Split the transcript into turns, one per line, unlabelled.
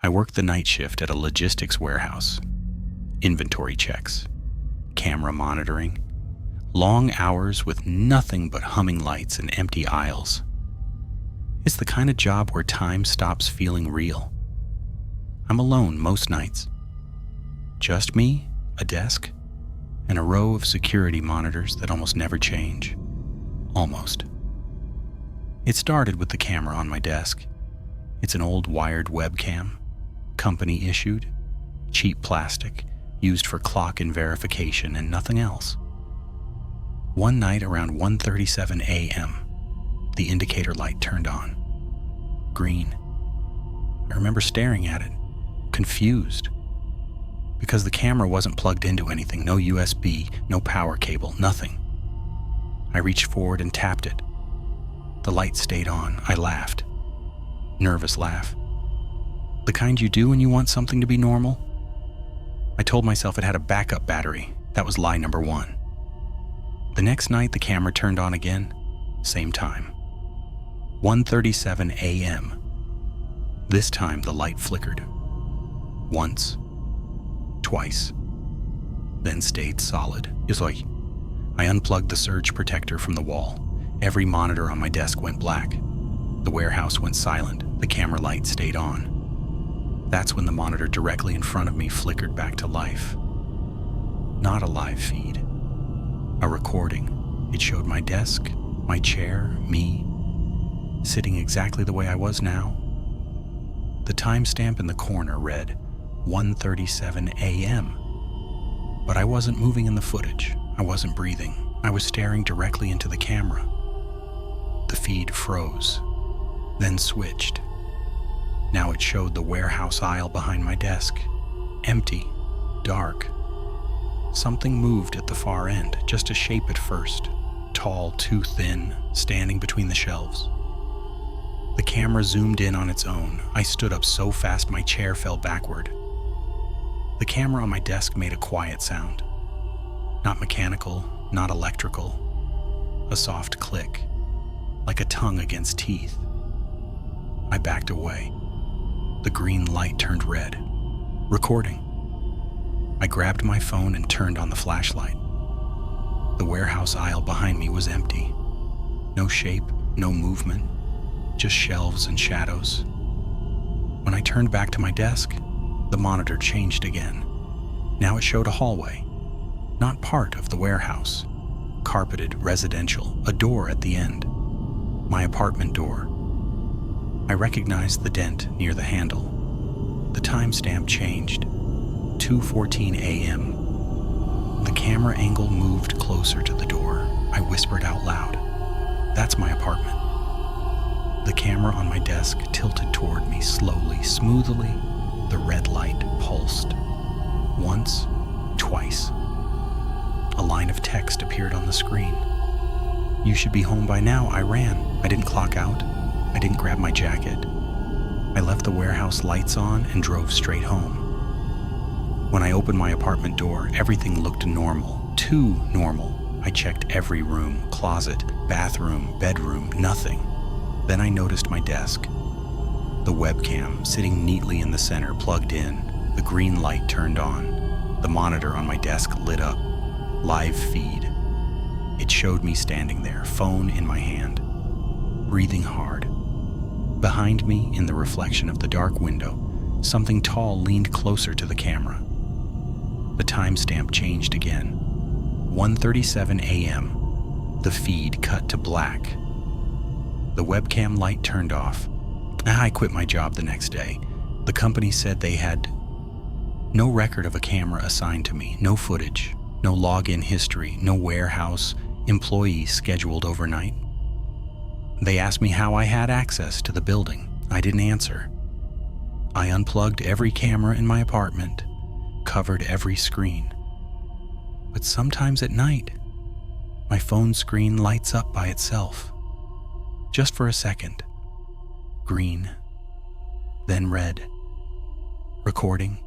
I worked the night shift at a logistics warehouse. Inventory checks, camera monitoring, long hours with nothing but humming lights and empty aisles. It's the kind of job where time stops feeling real. I'm alone most nights. Just me, a desk, and a row of security monitors that almost never change. Almost. It started with the camera on my desk. It's an old wired webcam, company issued, cheap plastic, used for clock and verification and nothing else. One night around 1:37 a.m., the indicator light turned on. Green. I remember staring at it, confused, because the camera wasn't plugged into anything, no USB, no power cable, nothing. I reached forward and tapped it. The light stayed on. I laughed. Nervous laugh. The kind you do when you want something to be normal. I told myself it had a backup battery. That was lie number one. The next night, the camera turned on again. Same time. 1:37 a.m. This time, the light flickered. Once. Twice. Then stayed solid. I unplugged the surge protector from the wall. Every monitor on my desk went black. The warehouse went silent. The camera light stayed on. That's when the monitor directly in front of me flickered back to life. Not a live feed. A recording. It showed my desk, my chair, me, sitting exactly the way I was now. The timestamp in the corner read 1:37 a.m. But I wasn't moving in the footage. I wasn't breathing. I was staring directly into the camera. The feed froze, then switched. Now it showed the warehouse aisle behind my desk. Empty, dark. Something moved at the far end, just a shape at first. Tall, too thin, standing between the shelves. The camera zoomed in on its own. I stood up so fast my chair fell backward. The camera on my desk made a quiet sound. Not mechanical, not electrical. A soft click, like a tongue against teeth. I backed away. The green light turned red. Recording. I grabbed my phone and turned on the flashlight. The warehouse aisle behind me was empty. No shape, no movement, just shelves and shadows. When I turned back to my desk, the monitor changed again. Now it showed a hallway, not part of the warehouse. Carpeted, residential, a door at the end. My apartment door. I recognized the dent near the handle. The timestamp changed. 2:14 a.m. The camera angle moved closer to the door. I whispered out loud, "That's my apartment." The camera on my desk tilted toward me slowly, smoothly. The red light pulsed. Once, twice. A line of text appeared on the screen. "You should be home by now." I ran. I didn't clock out. I didn't grab my jacket. I left the warehouse lights on and drove straight home. When I opened my apartment door, everything looked normal. Too normal. I checked every room, closet, bathroom, bedroom, nothing. Then I noticed my desk. The webcam sitting neatly in the center, plugged in. The green light turned on. The monitor on my desk lit up. Live feed. It showed me standing there, phone in my hand, breathing hard. Behind me, in the reflection of the dark window, something tall leaned closer to the camera. The timestamp changed again. 1:37 a.m. The feed cut to black. The webcam light turned off. I quit my job the next day. The company said they had no record of a camera assigned to me, no footage, no login history, no warehouse employee scheduled overnight. They asked me how I had access to the building. I didn't answer. I unplugged every camera in my apartment, covered every screen. But sometimes at night, my phone screen lights up by itself. Just for a second. Green, then red. Recording.